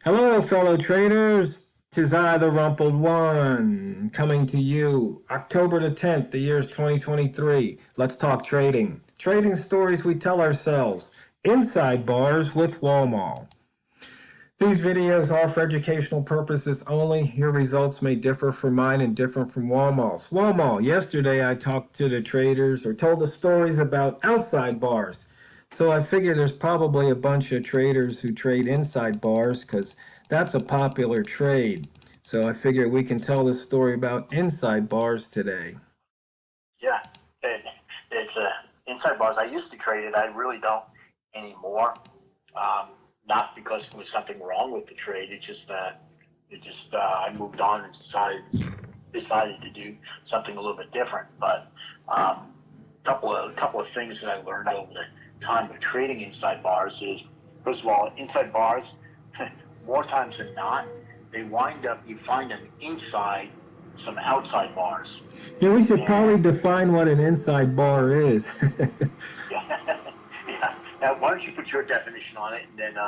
Hello, fellow traders. 'Tis I, the Rumpled One, coming to you October the 10th, the year is 2023. Let's talk trading. Trading stories we tell ourselves. Inside bars with Walmal. These videos are for educational purposes only. Your results may differ from mine and different from Walmal's. Walmal, yesterday I talked to the traders or told the stories about outside bars. So I figure there's probably a bunch of traders who trade inside bars because that's a popular trade. So I figure we can tell the story about inside bars today. Yeah, it's inside bars. I used to trade it. I really don't anymore. Not because there was something wrong with the trade. It's just I moved on and decided to do something a little bit different. But couple of things that I learned over the time of trading inside bars is, first of all, inside bars, more times than not, they wind up, you find them inside some outside bars. Yeah, we should probably define what an inside bar is. Yeah. Yeah. Now, why don't you put your definition on it, and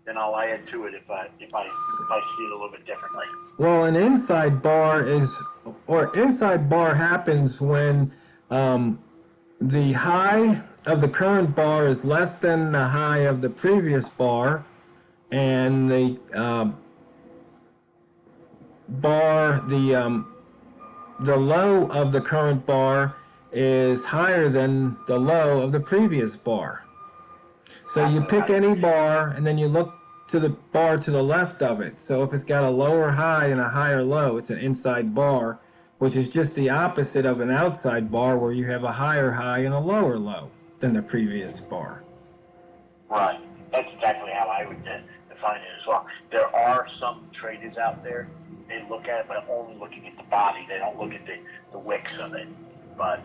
then I'll add to it if I see it a little bit differently. Well, an inside bar inside bar happens when the high of the current bar is less than the high of the previous bar, and the the low of the current bar is higher than the low of the previous bar. So you pick any bar and then you look to the bar to the left of it. So if it's got a lower high and a higher low, it's an inside bar, which is just the opposite of an outside bar where you have a higher high and a lower low than the previous bar. Right. That's exactly how I would define it as well. There are some traders out there, they look at it, but only looking at the body. They don't look at the wicks of it. But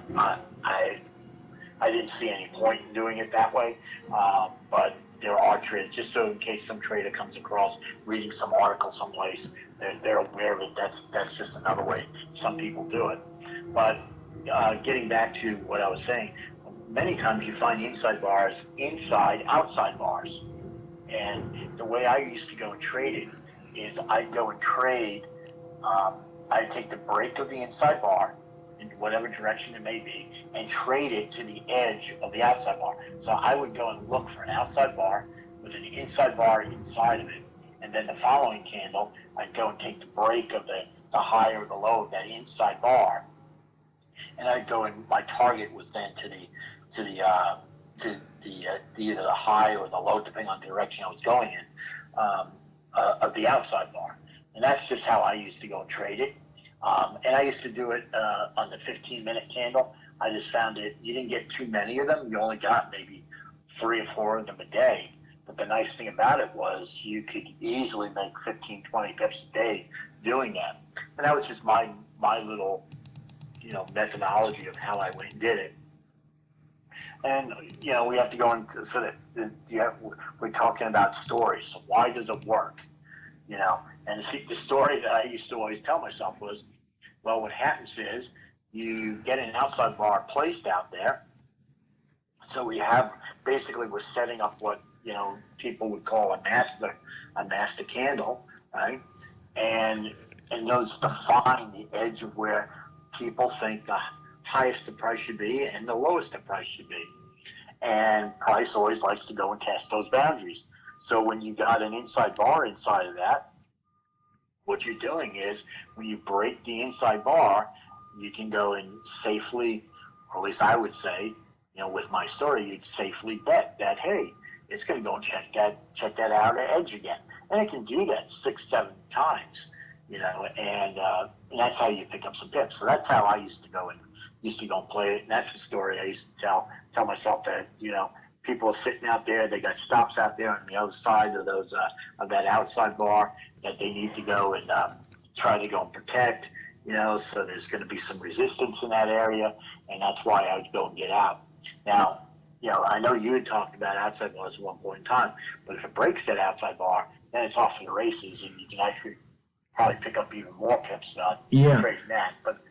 I didn't see any point in doing it that way. But there are traders, just so in case some trader comes across reading some article someplace, they're aware of it. That's just another way some people do it. But getting back to what I was saying, many times you find inside bars inside outside bars. And the way I used to go and trade it is I'd go and trade, I'd take the break of the inside bar in whatever direction it may be and trade it to the edge of the outside bar. So I would go and look for an outside bar with an inside bar inside of it. And then the following candle, I'd go and take the break of the high or the low of that inside bar. And I'd go and my target was then to either the high or the low, depending on the direction I was going in, of the outside bar. And that's just how I used to go and trade it. And I used to do it on the 15-minute candle. I just found it, you didn't get too many of them. You only got maybe 3 or 4 of them a day. But the nice thing about it was you could easily make 15, 20 pips a day doing that. And that was just my little, methodology of how I went and did it. And, we have to go into, so that we're talking about stories. So why does it work? And the story that I used to always tell myself was, well, what happens is you get an outside bar placed out there. So we're setting up what, people would call a master candle, right? And those define the edge of where people think the highest the price should be and the lowest the price should be. And price always likes to go and test those boundaries. So when you got an inside bar inside of that, what you're doing is when you break the inside bar, you can go and safely, or at least I would say, with my story, you'd safely bet that, hey, it's going to go and check that outer edge again. And it can do that 6, 7 times, and that's how you pick up some pips. So that's how I used to go and play it. And that's the story I used to tell myself that, people are sitting out there, they got stops out there on the other side of those of that outside bar that they need to go and try to go and protect, so there's going to be some resistance in that area, and that's why I would go and get out. Now, I know you had talked about outside bars at one point in time, but if it breaks that outside bar, then it's off to the races, and you can actually probably pick up even more pips trading that. But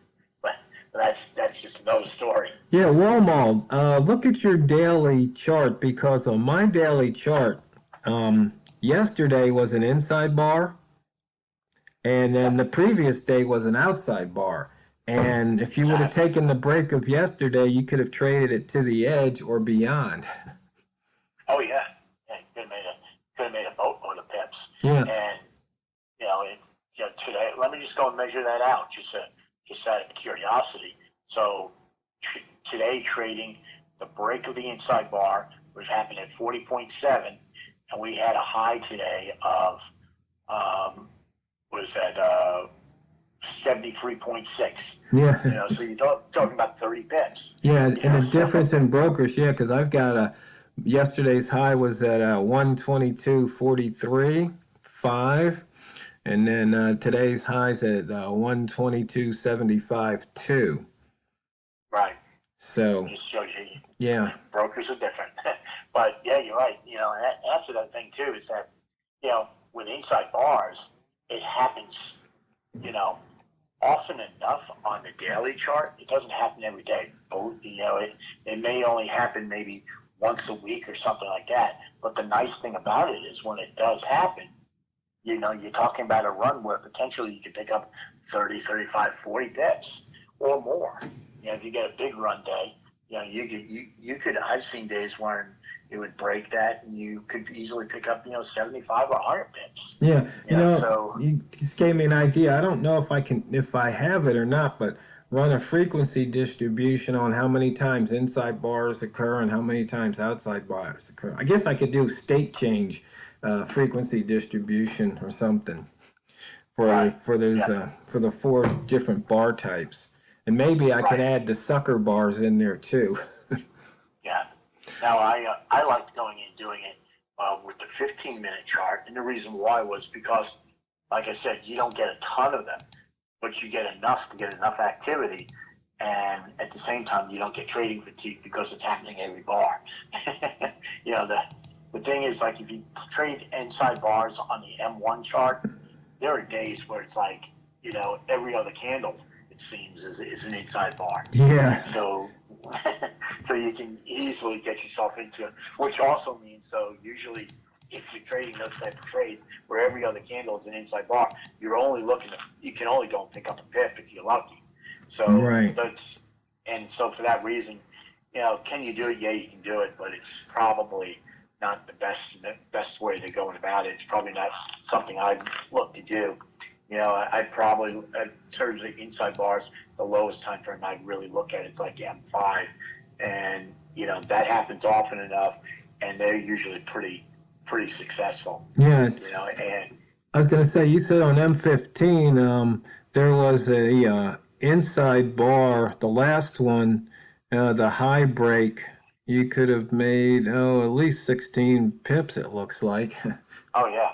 that's just another story. Yeah, Walmal, look at your daily chart, because on my daily chart, yesterday was an inside bar, and then the previous day was an outside bar. And if you would have Exactly. taken the break of yesterday, you could have traded it to the edge or beyond. Oh yeah, yeah. Could have made a boatload of pips, Yeah. and today. Let me just go and measure that out, just out of curiosity. So today trading the break of the inside bar, which happened at 40.7, and we had a high today of what is that 73.6. Yeah. So you're talking about 30 pips. Yeah, and the So difference in brokers, yeah, because I've got yesterday's high was at 122.43.5, and then today's high's at 122.75.2. right, So, just shows you yeah, brokers are different. But yeah, you're right. And that's the other thing too is that with inside bars, it happens. You know, often enough on the daily chart. It doesn't happen every day. It may only happen maybe once a week or something like that. But the nice thing about it is when it does happen, you're talking about a run where potentially you could pick up 30, 35, 40 pips or more. If you get a big run day, you could. I've seen days when it would break that, and you could easily pick up 75 or 100 pips. yeah, So you just gave me an idea. I don't know if I have it or not, but run a frequency distribution on how many times inside bars occur and how many times outside bars occur. I guess I could do state change frequency distribution or something right, for those yeah, for the four different bar types, and maybe I could right. add the sucker bars in there too. Yeah. Now I liked going and doing it with the 15-minute chart, and the reason why was because, like I said, you don't get a ton of them, but you get enough to get enough activity, and at the same time you don't get trading fatigue because it's happening every bar. The thing is, like, if you trade inside bars on the M1 chart, there are days where it's like every other candle, it seems, is an inside bar, Yeah, and so you can easily get yourself into it, which also means, so usually if you're trading those type of trades where every other candle is an inside bar, you can only go and pick up a pip if you're lucky. So right. so for that reason, can you do it? Yeah, you can do it, but it's probably not the best way to go about it. It's probably not something I'd look to do. I'd probably, in terms of inside bars, the lowest time frame I'd really look at it's like M5, and that happens often enough, and they're usually pretty successful. Yeah, it's And I was gonna say, you said on M15, there was a inside bar, the last one, the high break. You could have made at least 16 pips. It looks like. oh yeah,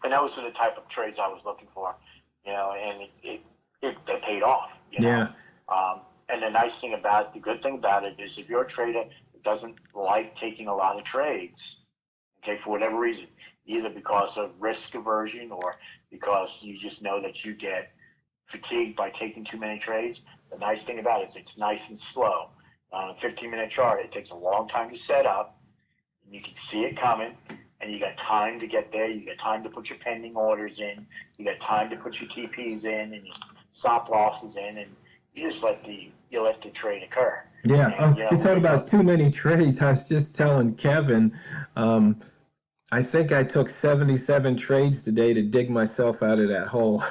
and those are the type of trades I was looking for. And it paid off. Yeah, And the good thing about it is if you're a trader that doesn't like taking a lot of trades, okay, for whatever reason, either because of risk aversion or because you just know that you get fatigued by taking too many trades, the nice thing about it is it's nice and slow. On a 15-minute chart, it takes a long time to set up, and you can see it coming, and you got time to get there. You got time to put your pending orders in. You got time to put your TPs in and your stop losses in, and you just let the trade occur. yeah. And Oh, you talk about too many trades. I was just telling Kevin. Um, I think I took 77 trades today to dig myself out of that hole.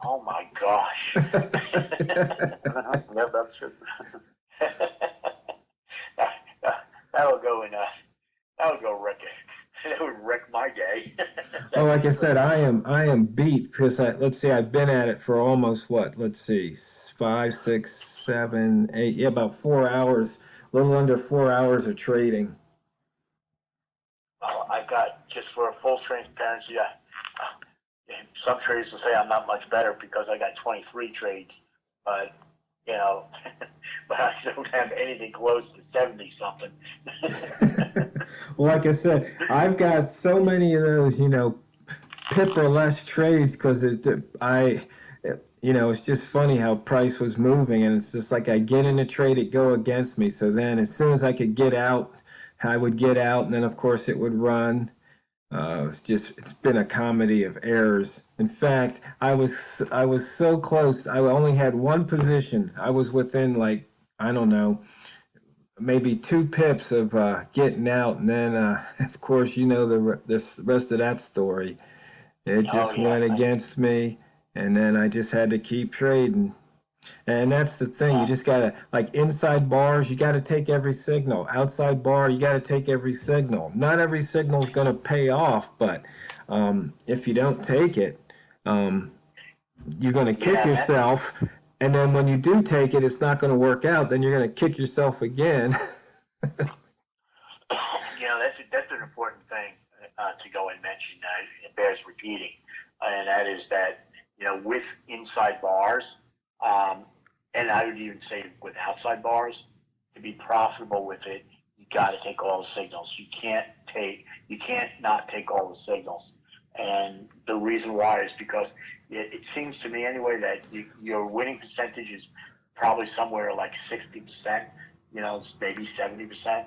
oh my gosh, yeah, that's true. That'll go in. That'll go wreck it. That would wreck my day. Well, That's like for I sure. said, I am beat because let's see, I've been at it for almost what? Let's see, 5, 6, 7, 8, yeah, about 4 hours, a little under 4 hours of trading. I've got, just for full transparency, some traders will say I'm not much better because I got 23 trades, but you know, but I don't have anything close to 70 something. Well, like I said, I've got so many of those, pip or less trades because it's just funny how price was moving, and it's just like I get in a trade, it go against me. So then, as soon as I could get out, I would get out, and then of course it would run. It's been a comedy of errors. In fact, I was so close. I only had one position. I was within like, I don't know, maybe 2 pips of getting out, and then of course you know this rest of that story. It Oh just yeah, went against me, and then I just had to keep trading. And that's the thing. You just gotta, like, inside bars, you gotta take every signal. Outside bar, you gotta take every signal. Not every signal is gonna pay off, but if you don't take it, um, you're gonna kick yeah, and that's yourself. And then when you do take it, it's not gonna work out. Then you're gonna kick yourself again. that's an important thing to go and mention. It bears repeating, and that is that with inside bars, um, and I would even say with outside bars, to be profitable with it, you got to take all the signals. You can't not take all the signals. And the reason why is because it seems to me anyway that your winning percentage is probably somewhere like 60%. Maybe 70%.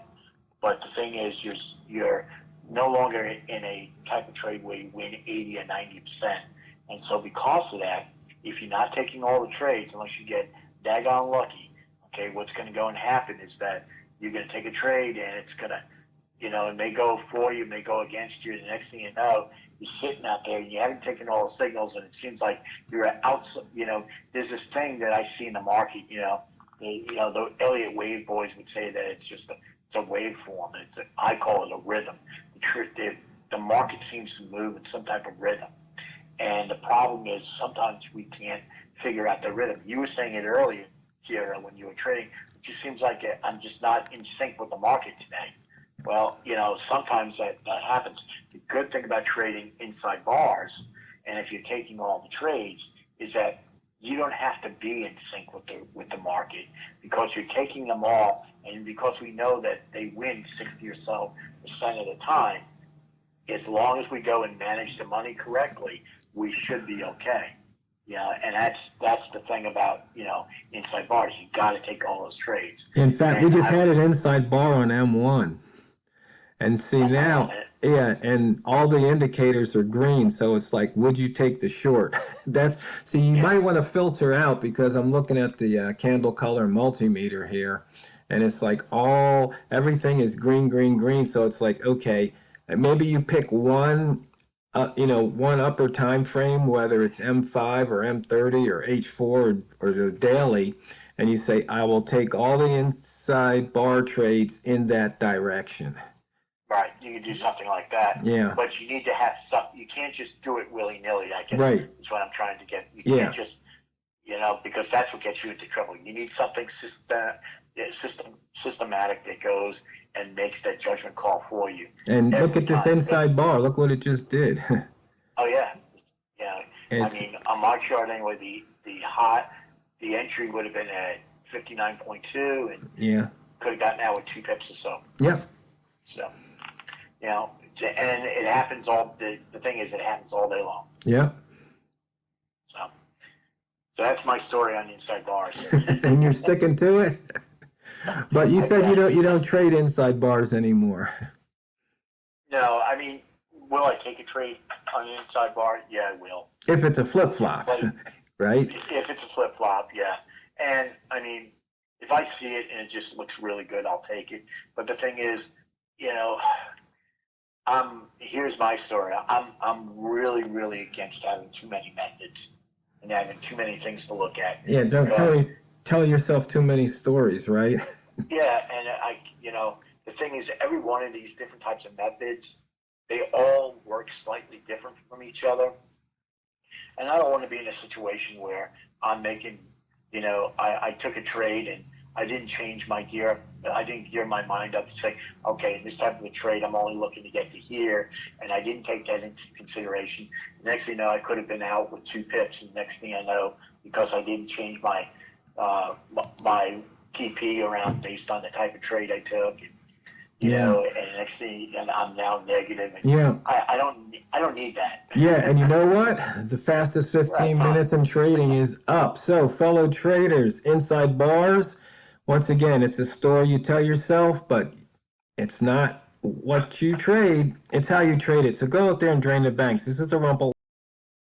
But the thing is, you're no longer in a type of trade where you win 80 or 90%. And so because of that, if you're not taking all the trades, unless you get daggone lucky, okay, what's going to go and happen is that you're going to take a trade and it's going to, it may go for you, it may go against you. The next thing you know, you're sitting out there and you haven't taken all the signals, and it seems like you're out. There's this thing that I see in the market. The Elliott Wave boys would say that it's a waveform. I call it a rhythm. The truth is, the market seems to move in some type of rhythm, and the problem is sometimes we can't figure out the rhythm. You were saying it earlier, Kira, when you were trading. It just seems like I'm just not in sync with the market today. Well, sometimes that happens. The good thing about trading inside bars, and if you're taking all the trades, is that you don't have to be in sync with the market, because you're taking them all, and because we know that they win 60 or so percent of the time. As long as we go and manage the money correctly, we should be okay. And that's the thing about inside bars. You got to take all those trades. In fact, we And just had an inside bar on M1. And see now, uh, yeah, and all the indicators are green, so it's like, would you take the short? You yeah, might want to filter out, because I'm looking at the candle color multimeter here, and it's like everything is green, green, green. So it's like, okay, maybe you pick one upper time frame, whether it's M5 or M30 or H4 or the daily, and you say, I will take all the inside bar trades in that direction. right. You can do something like that, Yeah, but you need to have some. You can't just do it willy nilly. I guess right. is what I'm trying to get. You Yeah. can't just because that's what gets you into trouble. You need something systematic that goes and makes that judgment call for you And look every at this time. inside bar. Look what it just did. Oh yeah, yeah. I It's, mean, on my chart anyway, the entry would have been at 59.2, and yeah. could have gotten out with 2 pips or so. Yep. So and it happens all. The thing is, it happens all day long. Yep. So that's my story on inside bars. And you're sticking to it. But you said Yeah. you don't trade inside bars anymore. No, I mean, will I take a trade on an inside bar? Yeah, I will. If it's a flip flop, But right? if it's a flip flop, yeah. And I mean, if I see it and it just looks really good, I'll take it. But the thing is, you know, here's my story. I'm really, really against having too many methods and having too many things to look at. Yeah, don't tell yourself too many stories, right? Yeah, and the thing is, every one of these different types of methods, they all work slightly different from each other. And I don't want to be in a situation where I'm making, I took a trade and I didn't change my gear. I didn't gear my mind up to say, okay, in this type of a trade, I'm only looking to get to here. And I didn't take that into consideration. The next thing you know, I could have been out with 2 pips. And the next thing I know, because I didn't change my TP around based on the type of trade I took. And, Yeah. and next thing, and I'm now negative. And Yeah. I don't need that. Yeah, and you know what? The fastest 15 Right. minutes in trading is up. So, fellow traders, inside bars, once again, it's a story you tell yourself, but it's not what you trade, it's how you trade it. So go out there and drain the banks. This is the Rumple.